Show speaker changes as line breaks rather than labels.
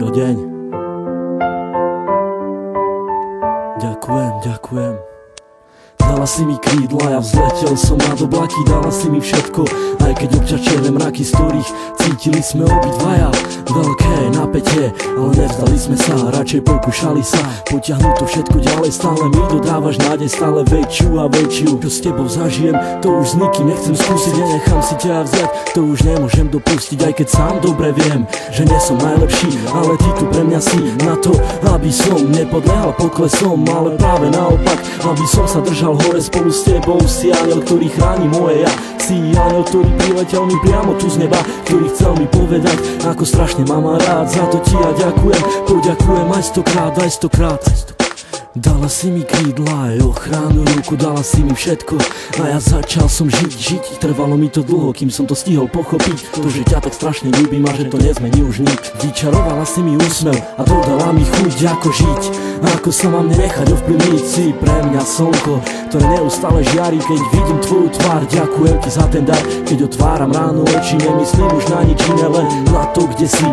prišiel deň. Ďakujem. Dala si mi krídla, ja vzletel som nad oblaky. Dala si mi všetko, aj keď občas černé mraky, z ktorých cítili sme obidvaja veľké napätie, ale nevzdali sme sa, radšej pokúšali sa potiahnuť to všetko ďalej. Stále mi dodávaš nádej, stále väčšiu a väčšiu. Čo s tebou zažijem, to už s nikým nechcem skúsiť. Nenechám si ťa vziať, to už nemôžem dopustiť. Aj keď sám dobre viem, že nie som najlepší, ale ty tu pre mňa si na to, aby som nepodlehal poklesom, ale práve naopak, aby som sa držal hore spolu s tebou. Si aniel, ktorý chráni moje ja. Si aniel, ktorý priletel mi priamo tu z neba, ktorý chcel mi povedať, ako strašne mám rád. Za to ti ja ďakujem, poďakujem aj stokrát. Dala si mi krídla aj ochranu ruku, dala si mi všetko a ja začal som žiť. Trvalo mi to dlho, kým som to stihol pochopiť, to, že ťa tak strašne ľúbim a že to nezmení už nik. Vyčarovala si mi úsmev a dodala mi chuť, ako žiť, ako sa mám nenechať ovplyvniť. Si pre mňa slnko, ktoré neustále žiari, keď vidím tvoju tvár. Ďakujem ti za ten dar, keď otváram ráno oči, nemyslím už na nič iné, len na to, kde si.